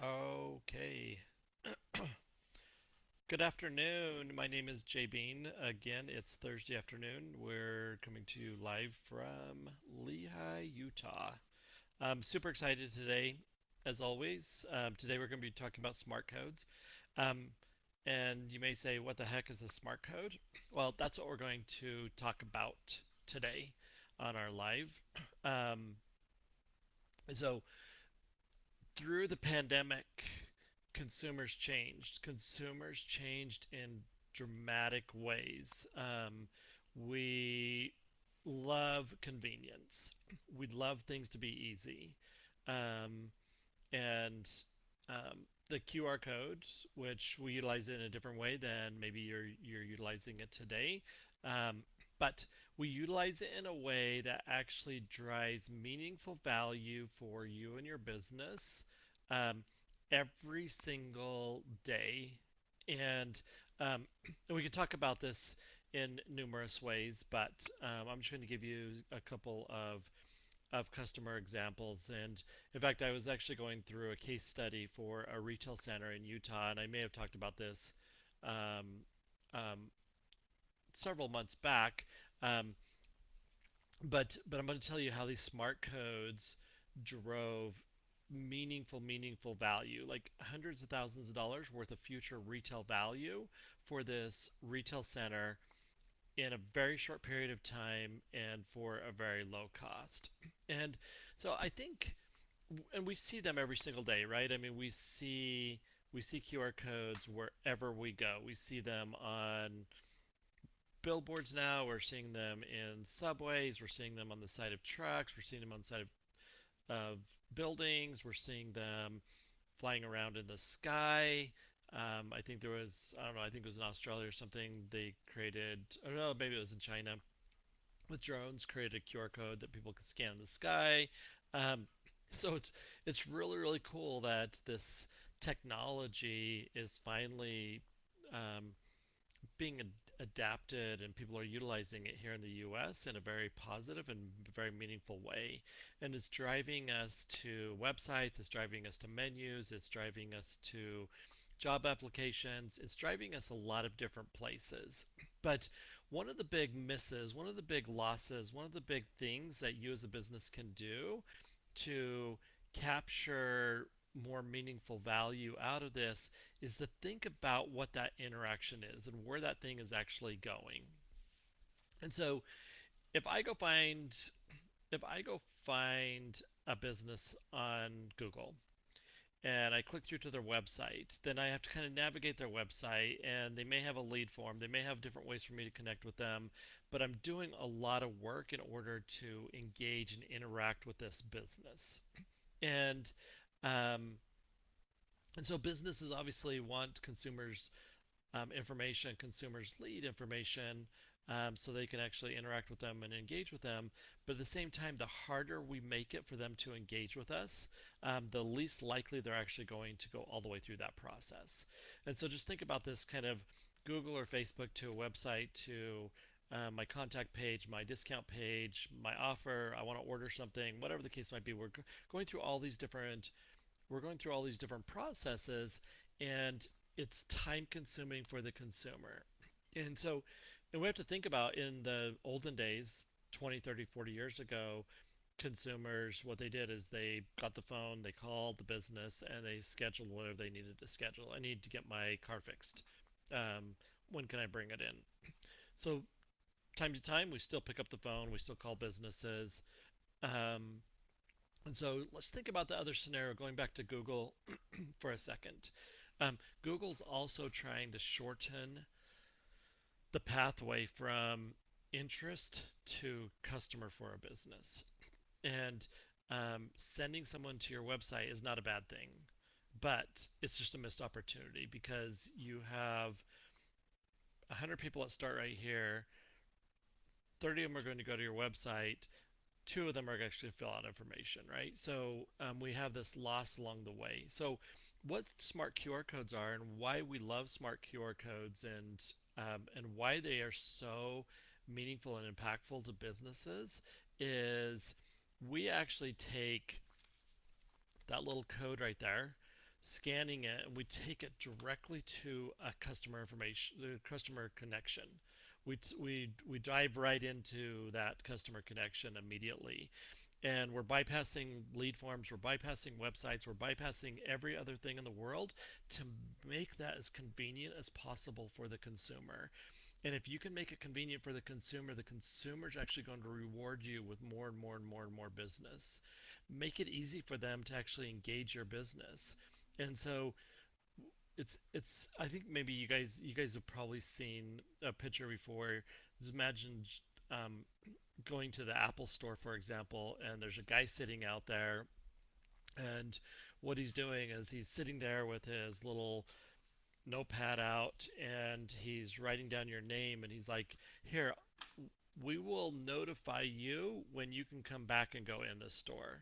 Okay. Good afternoon. My name is Jay Bean. Again, it's Thursday afternoon. We're coming to you live from Lehi, Utah. I'm super excited today, as always. Today we're going to be talking about smart codes. Um, and you may say, what the heck is a smart code? Well, that's what we're going to talk about today on our live. Um, so, through the pandemic, consumers changed. Consumers changed in dramatic ways. We love convenience. We love things to be easy. Um, and the QR code, which we utilize it in a different way than maybe you're utilizing it today, um, but we utilize it in a way that actually drives meaningful value for you and your business um, every single day. And um, we can talk about this in numerous ways, but I'm just going to give you a couple of customer examples. And in fact, I was actually going through a case study for a retail center in Utah, and I may have talked about this um, um, several months back. Um, but I'm going to tell you how these smart codes drove meaningful value, like hundreds of thousands of dollars worth of future retail value for this retail center in a very short period of time and for a very low cost. And so I think, and we see them every single day, right? I mean, we see QR codes wherever we go. We see them on billboards now. We're seeing them in subways. We're seeing them on the side of trucks. We're seeing them on the side of buildings. We're seeing them flying around in the sky. I think there was, I don't know, I think it was in Australia or something. They created, I don't know, maybe it was in China with drones, created a QR code that people could scan in the sky. Um, so it's really cool that this technology is finally um, being adapted and people are utilizing it here in the US in a very positive and very meaningful way. And it's driving us to websites, it's driving us to menus, it's driving us to job applications, it's driving us a lot of different places. But one of the big misses, one of the big losses, one of the big things that you as a business can do to capture more meaningful value out of this is to think about what that interaction is and where that thing is actually going. And so if I go find if I go find a business on Google and I click through to their website, then I have to kind of navigate their website and they may have a lead form. They may have different ways for me to connect with them, but I'm doing a lot of work in order to engage and interact with this business. And um, and so businesses obviously want consumers information, consumers lead information, so they can actually interact with them and engage with them. But at the same time, the harder we make it for them to engage with us, the least likely they're actually going to go all the way through that process. And so just think about this kind of Google or Facebook to a website to my contact page, my discount page, my offer, I want to order something, whatever the case might be. Going through all these different we're going through all these different processes, and it's time consuming for the consumer. And so, and we have to think about in the olden days, 20, 30, 40 years ago, consumers, what they did is they got the phone, they called the business, and they scheduled whatever they needed to schedule. I need to get my car fixed. When can I bring it in? So, time to time, we still pick up the phone, we still call businesses. Um, and so let's think about the other scenario, going back to Google for a second. Google's also trying to shorten the pathway from interest to customer for a business. And sending someone to your website is not a bad thing, but it's just a missed opportunity because you have 100 people that start right here, 30 of them are going to go to your website, two of them are actually fill out information, right? So we have this loss along the way. So what smart QR codes are and why we love smart QR codes and why they are so meaningful and impactful to businesses is we actually take that little code right there, scanning it, and we take it directly to a customer information, the customer connection. We dive right into that customer connection immediately, and we're bypassing lead forms, we're bypassing websites, we're bypassing every other thing in the world to make that as convenient as possible for the consumer. And if you can make it convenient for the consumer's actually going to reward you with more and more and more and more business. Make it easy for them to actually engage your business. And so it's I think maybe you guys have probably seen a picture before. Just imagine um, going to the Apple store, for example, and there's a guy sitting out there, and what he's doing is he's sitting there with his little notepad out, and he's writing down your name, and he's like, "Here, we will notify you when you can come back and go in this store."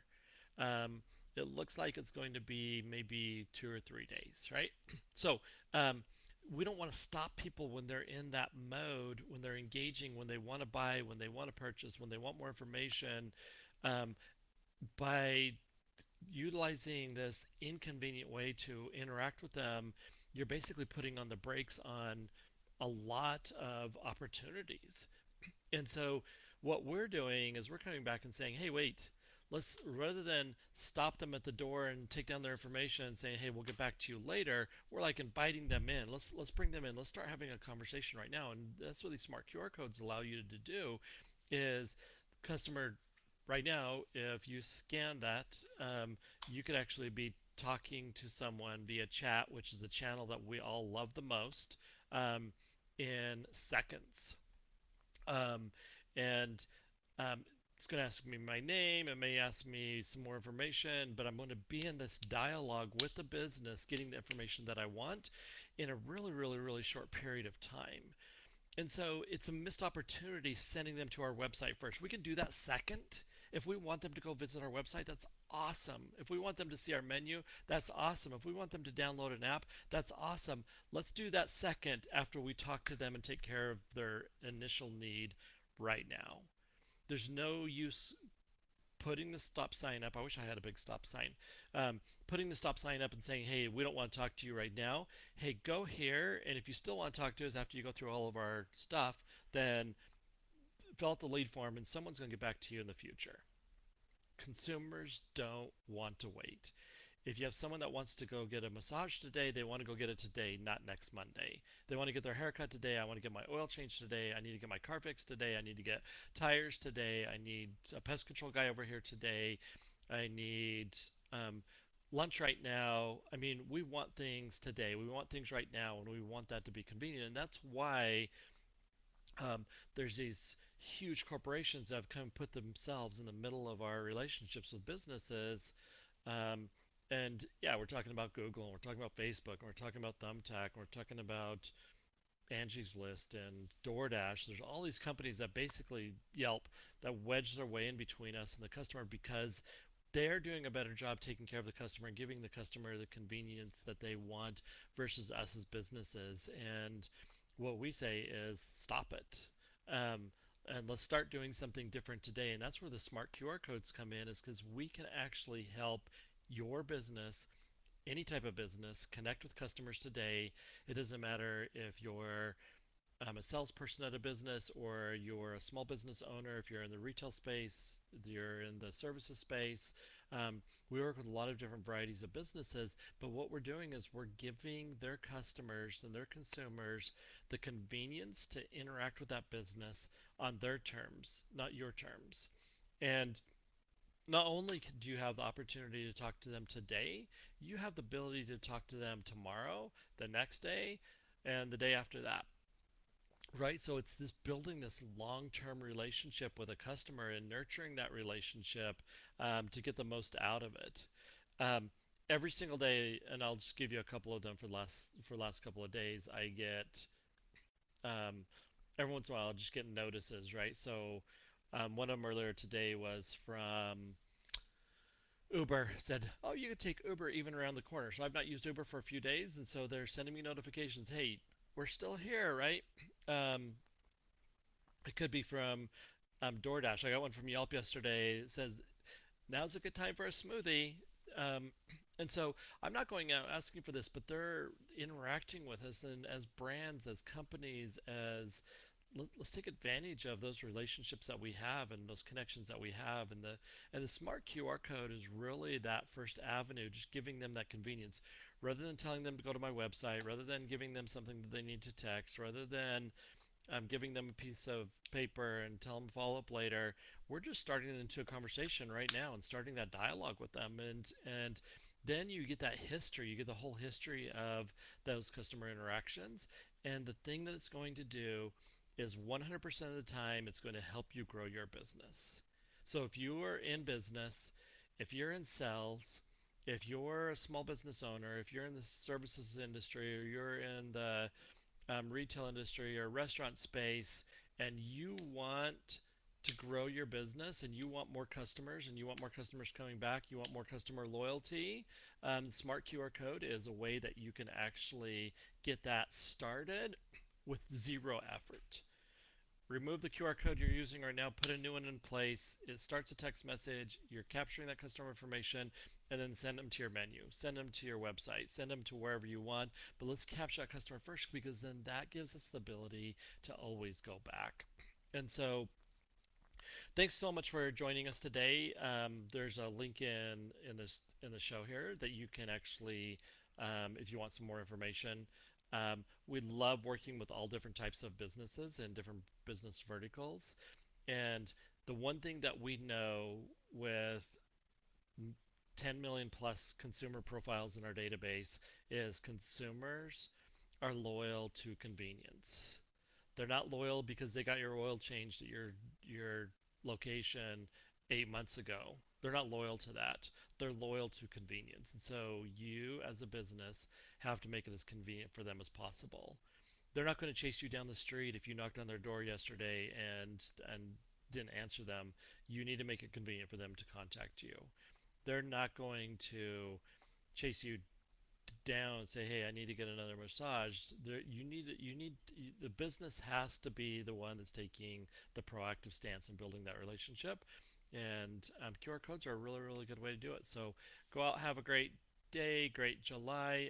Um, it looks like it's going to be maybe 2 or 3 days, right? So um, we don't want to stop people when they're in that mode, when they're engaging, when they want to buy, when they want to purchase, when they want more information. Um, by utilizing this inconvenient way to interact with them, you're basically putting on the brakes on a lot of opportunities. And so what we're doing is we're coming back and saying, hey, wait, let's rather than stop them at the door and take down their information and saying, hey, we'll get back to you later, we're like inviting them in. Let's bring them in. Let's start having a conversation right now. And that's what these smart QR codes allow you to do is customer right now, if you scan that, you could actually be talking to someone via chat, which is the channel that we all love the most, um, in seconds. Um, and it's going to ask me my name. It may ask me some more information, but I'm going to be in this dialogue with the business, getting the information that I want in a really, really, really short period of time. And so it's a missed opportunity sending them to our website first. We can do that second. If we want them to go visit our website, that's awesome. If we want them to see our menu, that's awesome. If we want them to download an app, that's awesome. Let's do that second after we talk to them and take care of their initial need right now. There's no use putting the stop sign up. I wish I had a big stop sign. Putting the stop sign up and saying, hey, we don't want to talk to you right now. Hey, go here. And if you still want to talk to us after you go through all of our stuff, then fill out the lead form and someone's going to get back to you in the future. Consumers don't want to wait. If you have someone that wants to go get a massage today, they want to go get it today, not next Monday. They want to get their haircut today. I want to get my oil changed today. I need to get my car fixed today. I need to get tires today. I need a pest control guy over here today. I need lunch right now. I mean, we want things today. We want things right now, and we want that to be convenient. And that's why there's these huge corporations that have come and put themselves in the middle of our relationships with businesses. um, and yeah, we're talking about Google, and we're talking about Facebook, and we're talking about Thumbtack, and we're talking about Angie's List and DoorDash. There's all these companies that basically Yelp that wedge their way in between us and the customer because they're doing a better job taking care of the customer and giving the customer the convenience that they want versus us as businesses. And what we say is stop it. Um, and let's start doing something different today. And that's where the smart QR codes come in, is because we can actually help your business, any type of business, connect with customers today. It doesn't matter if you're a salesperson at a business or you're a small business owner, if you're in the retail space, you're in the services space. We work with a lot of different varieties of businesses, but what we're doing is we're giving their customers and their consumers the convenience to interact with that business on their terms, not your terms. And not only do you have the opportunity to talk to them today, you have the ability to talk to them tomorrow, the next day, and the day after that. Right, so it's this building this long-term relationship with a customer and nurturing that relationship to get the most out of it. Um, every single day, and I'll just give you a couple of them for the last couple of days. I get every once in a while I'll just get notices, right? So one of them earlier today was from Uber. Said, "Oh, you can take Uber even around the corner." So I've not used Uber for a few days, and so they're sending me notifications. Hey, we're still here, right? Um, It could be from DoorDash. I got one from Yelp yesterday. It says, now's a good time for a smoothie. Um, And so I'm not going out asking for this, but they're interacting with us, and as brands, as companies, as let's take advantage of those relationships that we have and those connections that we have, and the smart QR code is really that first avenue, just giving them that convenience rather than telling them to go to my website, rather than giving them something that they need to text, rather than giving them a piece of paper and tell them follow up later. We're just starting into a conversation right now and starting that dialogue with them, and then you get that history. You get the whole history of those customer interactions, and the thing that it's going to do is 100% of the time it's going to help you grow your business. So if you are in business, if you're in sales, if you're a small business owner, if you're in the services industry, or you're in the retail industry or restaurant space, and you want to grow your business and you want more customers and you want more customers coming back, you want more customer loyalty, Smart QR Code is a way that you can actually get that started with zero effort. Remove the QR code you're using right now, put a new one in place. It starts a text message. You're capturing that customer information, and then send them to your menu, send them to your website, send them to wherever you want. But let's capture that customer first, because then that gives us the ability to always go back. And so, thanks so much for joining us today. There's a link in the show here that you can actually, if you want some more information. We love working with all different types of businesses and different business verticals. And the one thing that we know with 10 million plus consumer profiles in our database is consumers are loyal to convenience. They're not loyal because they got your oil changed at your location 8 months ago. They're not loyal to that. They're loyal to convenience. And so you as a business have to make it as convenient for them as possible. They're not going to chase you down the street if you knocked on their door yesterday and didn't answer them. You need to make it convenient for them to contact you. They're not going to chase you down and say, "Hey, I need to get another massage." You need the business has to be the one that's taking the proactive stance in building that relationship, and QR codes are a really really good way to do it. So go out, have a great day, great July,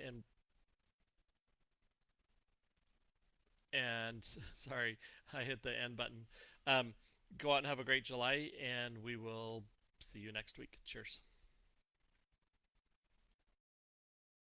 and sorry, I hit the end button. Um, Go out and have a great July, and we will see you next week. Cheers.